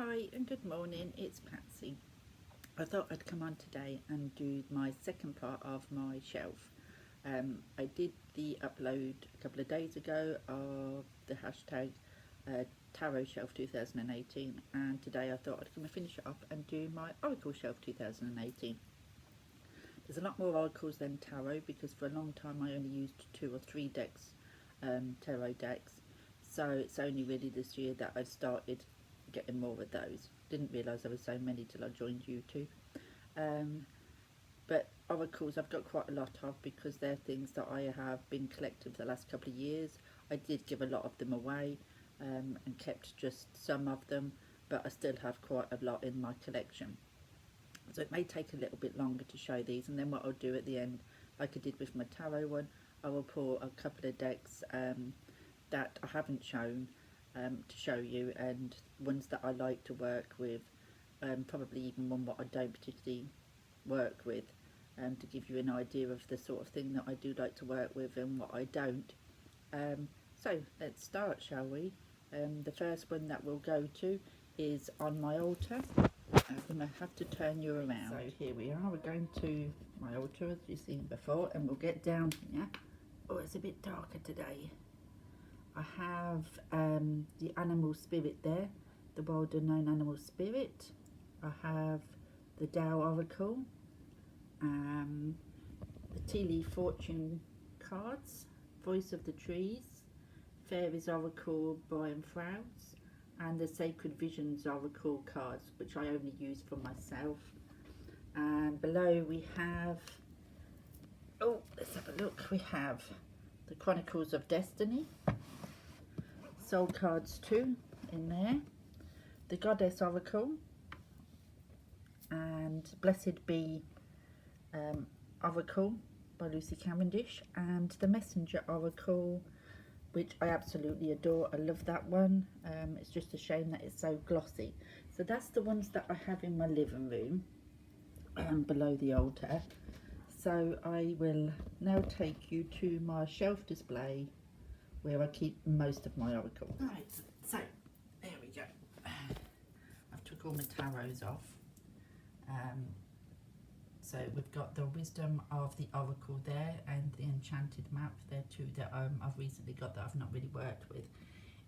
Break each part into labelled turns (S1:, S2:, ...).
S1: Hi and good morning, it's Patsy. I thought I'd come on today and do my second part of my shelf. I did the upload a couple of days ago of the hashtag Tarot Shelf 2018, and today I thought I'd come and finish it up and do my Oracle Shelf 2018. There's a lot more oracles than tarot because for a long time I only used 2 or 3 decks, tarot decks, so it's only really this year that I started getting more of those. Didn't realise there were so many till I joined YouTube. But oracles I've got quite a lot of because they're things that I have been collecting for the last couple of years. I did give a lot of them away and kept just some of them, but I still have quite a lot in my collection. So it may take a little bit longer to show these, and then what I'll do at the end, like I did with my tarot one, I will pull a couple of decks that I haven't shown to show you, and ones that I like to work with, probably even one what I don't particularly work with, to give you an idea of the sort of thing that I do like to work with and what I don't. So let's start, shall we? The first one that we'll go to is On My Altar. I'm going to have to turn you around. So here we are, we're going to my altar as you've seen before, and we'll get down here. Oh, it's a bit darker today. I have the animal spirit there, the world unknown animal spirit. I have the Tao Oracle, the Tea Leaf Fortune cards, Voice of the Trees, Fairies Oracle Brian Frouse, and the Sacred Visions Oracle cards, which I only use for myself. And below we have, oh, let's have a look, we have the Chronicles of Destiny, Soul Cards 2 in there, the Goddess Oracle, and Blessed Be Oracle by Lucy Cavendish, and the Messenger Oracle, which I absolutely adore. I love that one. It's just a shame that it's so glossy. So that's the ones that I have in my living room below the altar. So I will now take you to my shelf display where I keep most of my oracles. Right, so there we go. I've took all my tarots off. So we've got the Wisdom of the Oracle there, and the Enchanted Map. They're two that I've recently got that I've not really worked with.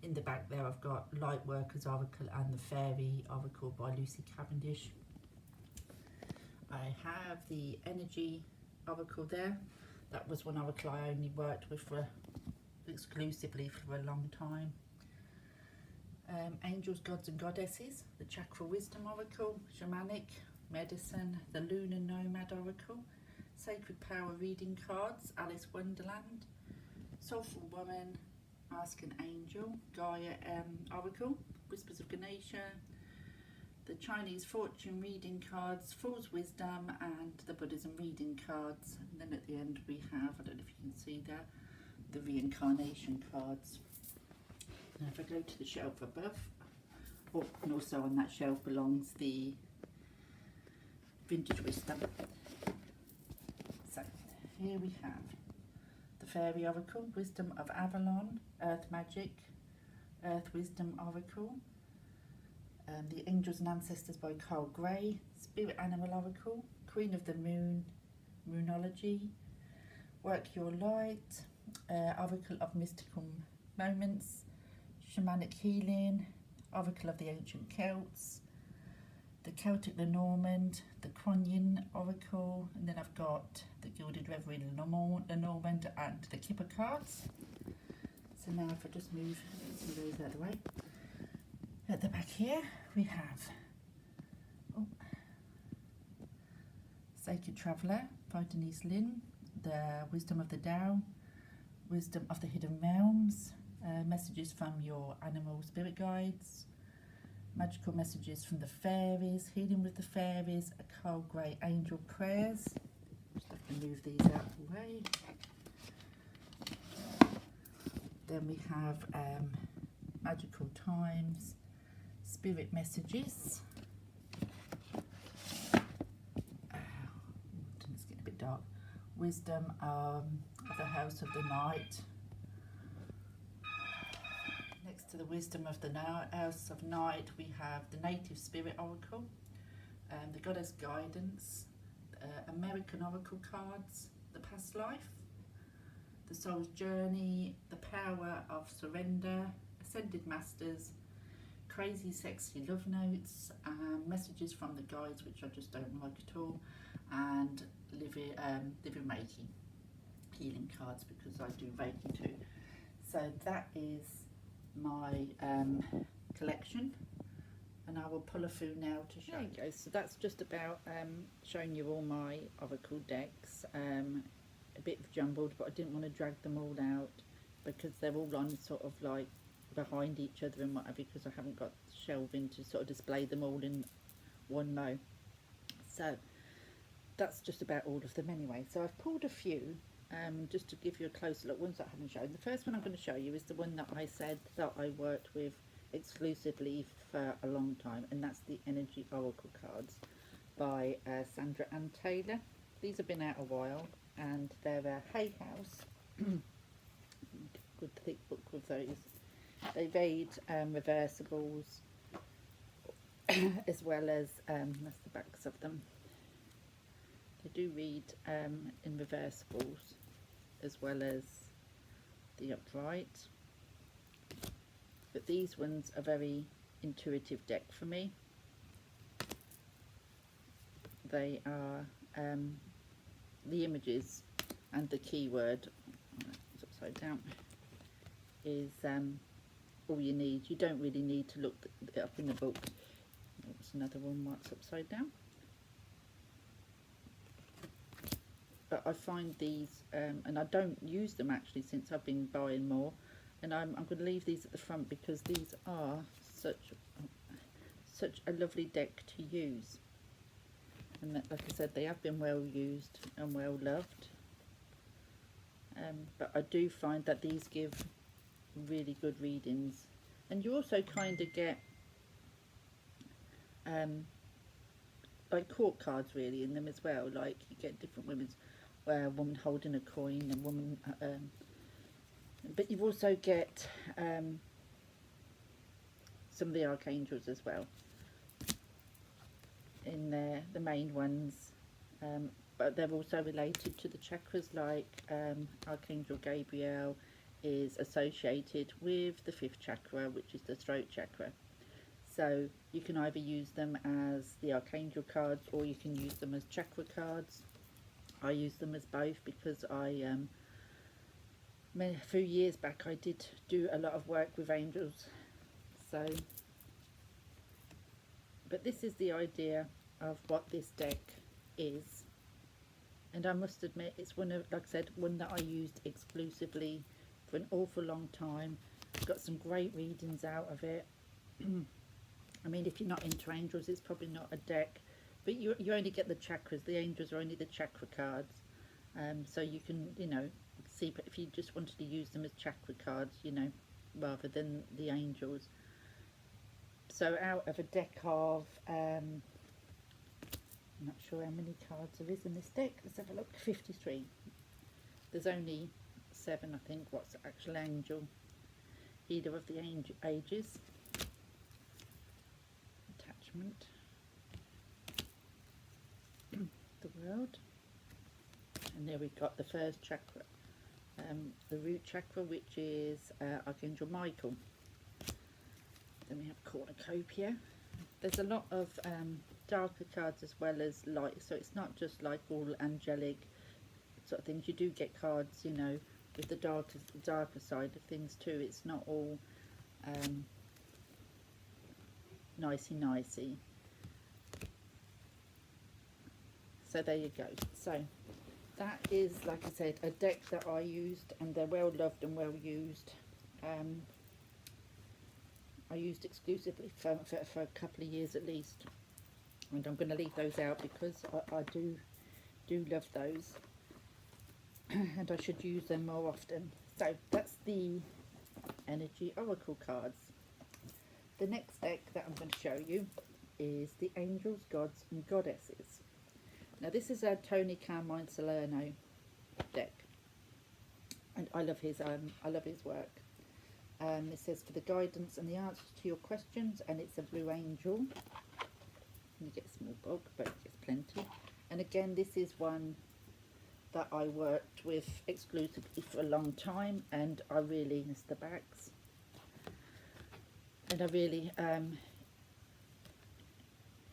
S1: In the back there I've got Lightworkers Oracle and the Fairy Oracle by Lucy Cavendish. I have the Energy Oracle there. That was one oracle I only worked with exclusively for a long time. Angels, Gods and Goddesses, the Chakra Wisdom Oracle, Shamanic Medicine, the Lunar Nomad Oracle, Sacred Power Reading Cards, Alice Wonderland, Soulful Woman, Ask an Angel, Gaia Oracle, Whispers of Ganesha, the Chinese Fortune Reading Cards, Fool's Wisdom, and the Buddhism Reading Cards. And then at the end we have, I don't know if you can see there, the Reincarnation cards. Now if I go to the shelf above, oh, and also on that shelf belongs the Vintage Wisdom. So here we have the Fairy Oracle, Wisdom of Avalon, Earth Magic, Earth Wisdom Oracle, the Angels and Ancestors by Carl Gray, Spirit Animal Oracle, Queen of the Moon, Moonology, Work Your Light, Oracle of Mystical Moments, Shamanic Healing, Oracle of the Ancient Celts, the Celtic Lenormand, the Cronyn Oracle, and then I've got the Gilded Reverie Lenormand and the Kipper cards. So now if I just move some of those out of the way. At the back here we have Sacred Traveller by Denise Lynn, the Wisdom of the Tao, Wisdom of the Hidden Realms, messages from your animal spirit guides, magical messages from the fairies, healing with the fairies, a Carl Gray angel prayers. Just have to move these out of the way. Then we have magical times, spirit messages. It's getting a bit dark. Wisdom of the House of the Night. Next So the Wisdom of the House of Night, we have the Native Spirit Oracle, the Goddess Guidance, American Oracle cards, the Past Life, the Soul's Journey, the Power of Surrender, Ascended Masters, Crazy Sexy Love Notes, Messages from the Guides, which I just don't like at all, and Living Reiki, healing cards, because I do Reiki too. So that is my collection, and I will pull a few now to show. There you go. So that's just about showing you all my Oracle decks. A bit jumbled, but I didn't want to drag them all out because they're all on sort of like behind each other and whatever, because I haven't got shelving to sort of display them all in one row. So that's just about all of them anyway. So I've pulled a few just to give you a closer look, ones that I haven't shown. The first one I'm going to show you is the one that I said that I worked with exclusively for a long time, and that's the Energy Oracle cards by Sandra Ann Taylor. These have been out a while, and they're a Hay House. Good thick book with those. They read reversibles as well as that's the backs of them. They do read in reversibles as well as the upright. But these ones are very intuitive deck for me. They are the images and the keyword, it's upside down, is all you need. You don't really need to look it up in the book. There's another one that's upside down. But I find these, and I don't use them actually since I've been buying more, and I'm going to leave these at the front because these are such a lovely deck to use. And that, like I said, they have been well used and well loved. But I do find that these give really good readings, and you also kind of get like court cards really in them as well. Like you get different women's, a woman holding a coin, a woman, but you also get some of the archangels as well in there, the main ones, but they're also related to the chakras. Like Archangel Gabriel is associated with the 5th chakra, which is the throat chakra. So you can either use them as the Archangel cards, or you can use them as chakra cards. I use them as both because a few years back I did do a lot of work with angels. So, but this is the idea of what this deck is, and I must admit it's one of, like I said, one that I used exclusively for an awful long time. Got some great readings out of it. I mean, if you're not into angels, it's probably not a deck, but you only get the chakras. The angels are only the chakra cards, so you can, you know, see if you just wanted to use them as chakra cards, you know, rather than the angels. So out of a deck of I'm not sure how many cards there is in this deck. Let's have a look. 53. There's only 7, I think. What's the actual angel? Healer of the ages. Attachment. The world. And there we've got the first chakra. The root chakra, which is Archangel Michael. Then we have cornucopia. There's a lot of darker cards as well as light, so it's not just like all angelic sort of things. You do get cards, you know, with the darker side of things too. It's not all nicey. So there you go. So that is, like I said, a deck that I used, and they're well loved and well used. I used exclusively for a couple of years at least, and I'm going to leave those out because I do love those, and I should use them more often. So that's the Energy Oracle cards. The next deck that I'm going to show you is the Angels, Gods and Goddesses. Now this is a Tony Carmine Salerno deck, and I love his work. It says for the guidance and the answers to your questions, and it's a blue angel. You get a small book, but it's plenty. And again, this is one that I worked with exclusively for a long time, and I really miss the backs. And I really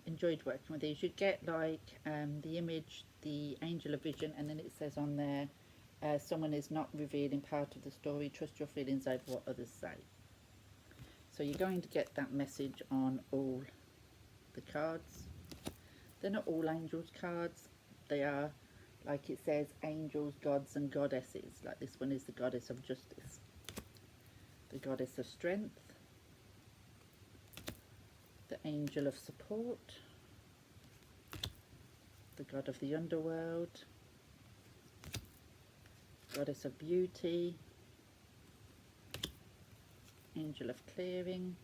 S1: enjoyed working with these. You get like the image, the angel of vision, and then it says on there, someone is not revealing part of the story, trust your feelings over what others say. So you're going to get that message on all the cards. They're not all angels cards. They are, like it says, angels, gods and goddesses. Like this one is the goddess of justice, the goddess of strength, the angel of support, the god of the underworld, goddess of beauty, angel of clearing,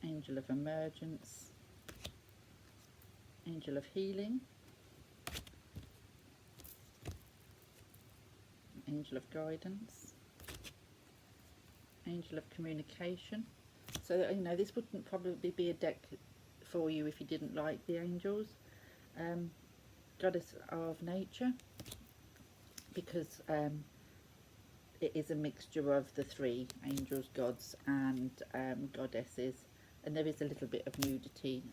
S1: angel of emergence, angel of healing, angel of guidance, angel of communication. So, you know, this wouldn't probably be a deck for you if you didn't like the angels. Goddess of nature, because it is a mixture of the three, angels, gods and goddesses, and there is a little bit of nudity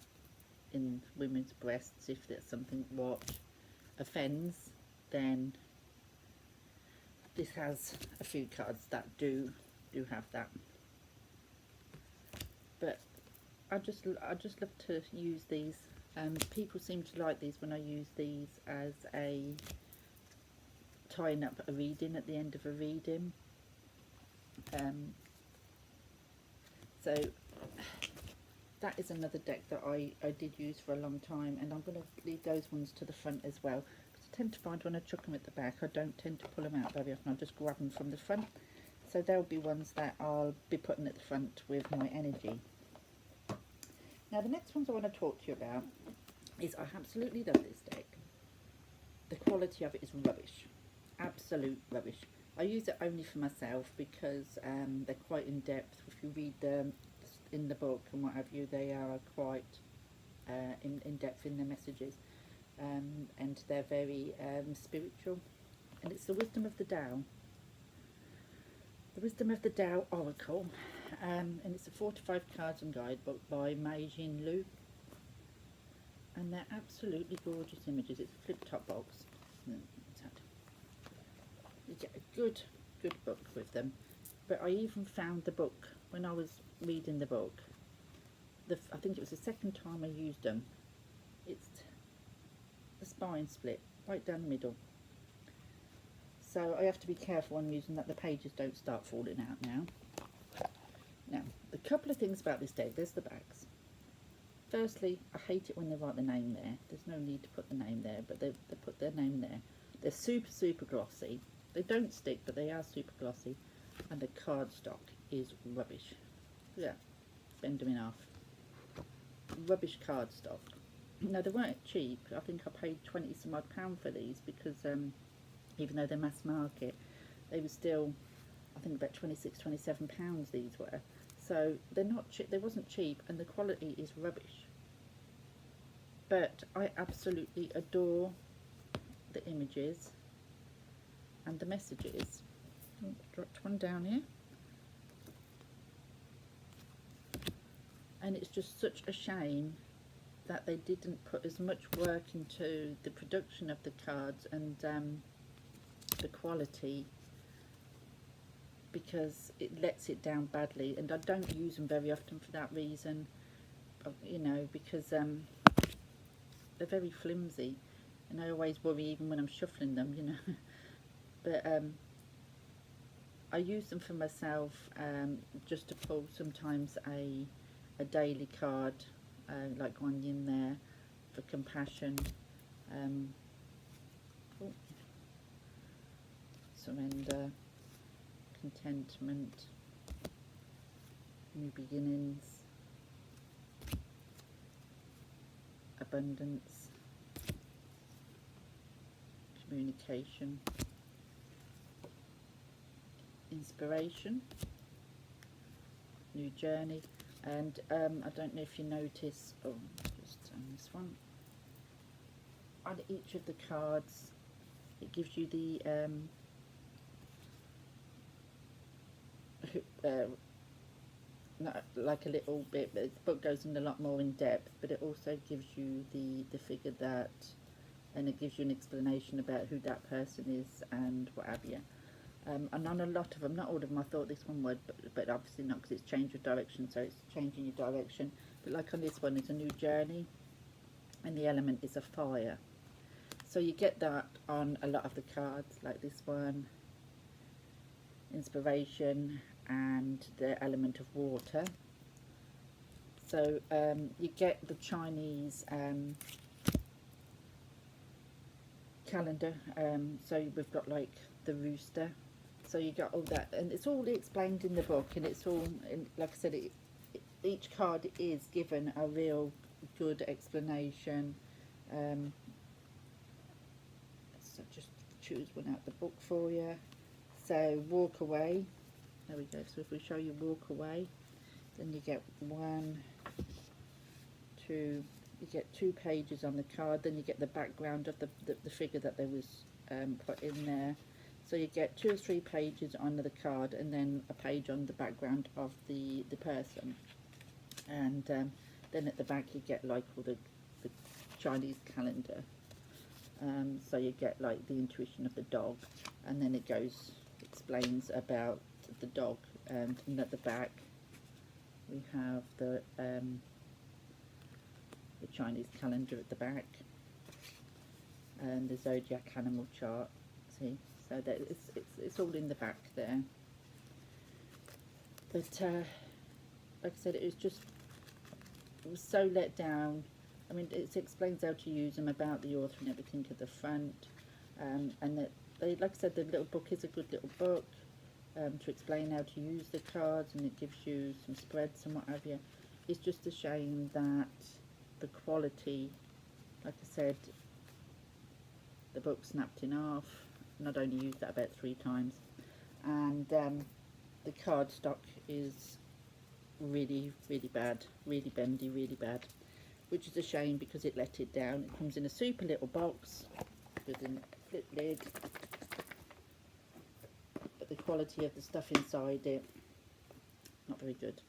S1: in women's breasts. If that's something what offends, then this has a few cards that do have that. But I just love to use these. People seem to like these when I use these as a tying up a reading at the end of a reading. So that is another deck that I did use for a long time, and I'm going to leave those ones to the front as well, because I tend to find when I chuck them at the back, I don't tend to pull them out very often. I just grab them from the front. So there'll be ones that I'll be putting at the front with my energy. Now the next ones I want to talk to you about is, I absolutely love this deck. The quality of it is rubbish, absolute rubbish. I use it only for myself because they're quite in depth. If you read them in the book and what have you, they are quite in depth in their messages, and they're very spiritual. And it's the Wisdom of the Tao. The Wisdom of the Tao Oracle, and it's a 45 cards and guidebook by Mei Jin Lu, and they're absolutely gorgeous images. It's a flip top box. You get a good book with them. But I even found the book when I was reading the book. I think it was the second time I used them. It's the spine split right down the middle. So I have to be careful when using that the pages don't start falling out now. Now, a couple of things about this deck. There's the backs. Firstly, I hate it when they write the name there. There's no need to put the name there, but they put their name there. They're super glossy. They don't stick, but they are super glossy. And the cardstock is rubbish. Yeah, bend them in half. Rubbish cardstock. No, they weren't cheap. I think I paid 20 some odd pound for these, because even though they're mass market, they were still, I think, about 26, 27 pounds these were. So they're not cheap. They wasn't cheap, and the quality is rubbish. But I absolutely adore the images and the messages. Oh, dropped one down here. And it's just such a shame that they didn't put as much work into the production of the cards and the quality, because it lets it down badly. And I don't use them very often for that reason, you know, because they're very flimsy, and I always worry even when I'm shuffling them, you know. But I use them for myself, just to pull sometimes a daily card, like one in there for compassion, surrender, contentment, new beginnings, abundance, communication, Inspiration, New Journey, and I don't know if you notice, oh, just on this one, on each of the cards it gives you the like a little bit, but the book goes in a lot more in depth, but it also gives you the figure that, and it gives you an explanation about who that person is and what have you. And on a lot of them, not all of them, I thought this one would, but obviously not, because it's change of direction, so it's changing your direction. But like on this one, it's a new journey, and the element is a fire. So you get that on a lot of the cards, like this one, inspiration, and the element of water. So you get the Chinese calendar, so we've got like the rooster, so you got all that, and it's all explained in the book, and it's all, and like I said, each card is given a real good explanation. So just choose one out the book for you. So walk away, there we go. So if we show you walk away, then you get 1, 2, you get 2 pages on the card, then you get the background of the figure that there was put in there. So you get 2 or 3 pages on the card, and then a page on the background of the person, and then at the back you get like all the Chinese calendar. So you get like the intuition of the dog, and then it goes, explains about the dog, and at the back we have the Chinese calendar at the back, and the zodiac animal chart. See, so that it's all in the back there. But like I said, it was so let down. I mean, it explains how to use them, about the author and everything at the front, and that they, like I said, the little book is a good little book to explain how to use the cards, and it gives you some spreads and what have you. It's just a shame that the quality, like I said, the book snapped in half, and I'd only used that about 3 times, and the cardstock is really, really bad, really bendy, really bad, which is a shame because it let it down. It comes in a super little box with a flip lid, but the quality of the stuff inside it, not very good.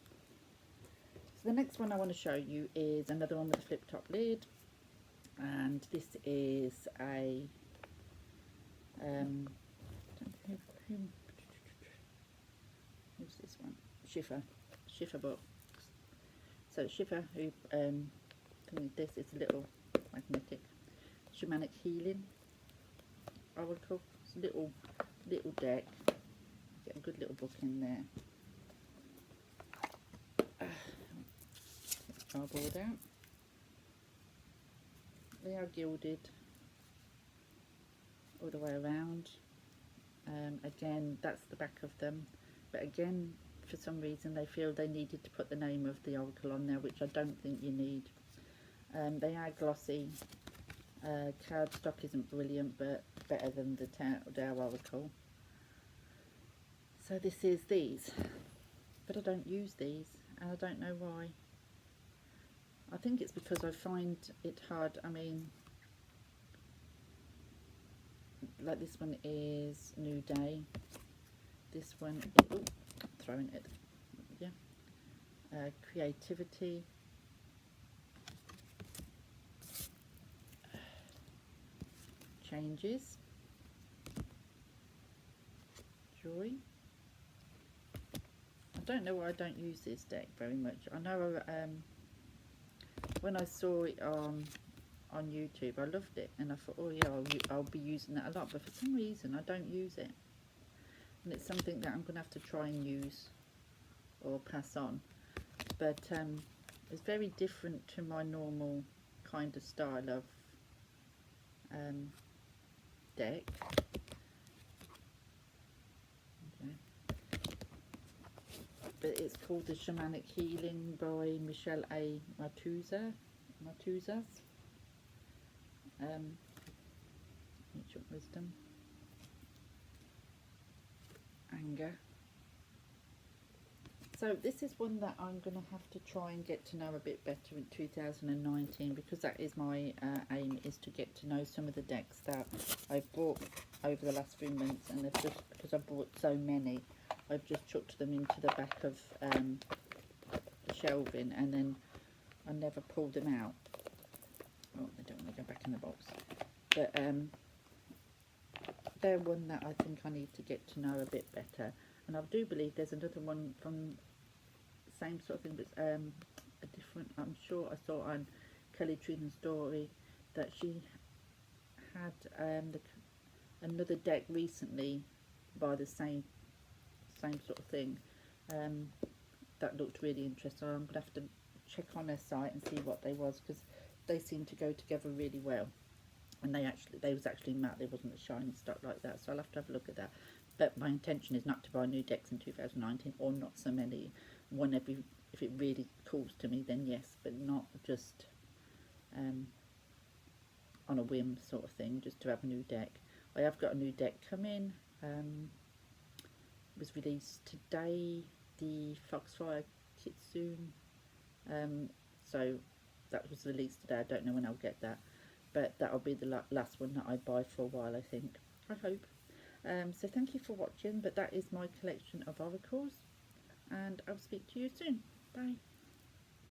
S1: So the next one I want to show you is another one with a flip top lid, and this is a who's this one? Schiffer book. So Schiffer, who this is a little magnetic shamanic healing oracle. It's a little deck. Get a good little book in there. Cardboard out. They are gilded all the way around. Again, that's the back of them, but again, for some reason they feel they needed to put the name of the oracle on there, which I don't think you need. They are glossy. Cardstock isn't brilliant, but better than the Tao oracle. So this is these, but I don't use these, and I don't know why. I think it's because I find it hard. I mean, like this one is New Day. This one is, throwing it, yeah. Creativity. Changes. Joy. I don't know why I don't use this deck very much. I know when I saw it on YouTube, I loved it, and I thought, oh yeah, I'll be using that a lot, but for some reason I don't use it, and it's something that I'm going to have to try and use or pass on. But it's very different to my normal kind of style of deck. Okay. But it's called The Shamanic Healing by Michelle A. Matuzas. Ancient Wisdom. Anger. So this is one that I'm going to have to try and get to know a bit better in 2019, because that is my aim, is to get to know some of the decks that I've bought over the last few months, and they've just, because I've bought so many, I've just chucked them into the back of the shelving, and then I never pulled them out. Oh, they don't want to go back in the box. But they're one that I think I need to get to know a bit better. And I do believe there's another one from same sort of thing, but a different. I'm sure I saw on Kelly Trina's story that she had another deck recently by the same sort of thing. That looked really interesting. I'm gonna have to check on their site and see what they was, because they seem to go together really well. And they was actually matte. They wasn't a shiny stock like that. So I'll have to have a look at that. But my intention is not to buy new decks in 2019, or not so many. One every, if it really calls to me, then yes, but not just on a whim sort of thing, just to have a new deck. I have got a new deck coming. It was released today, the Foxfire Kitsune. So that was released today. I don't know when I'll get that, but that'll be the last one that I buy for a while, I think. I hope. So thank you for watching, but that is my collection of oracles, and I'll speak to you soon. Bye.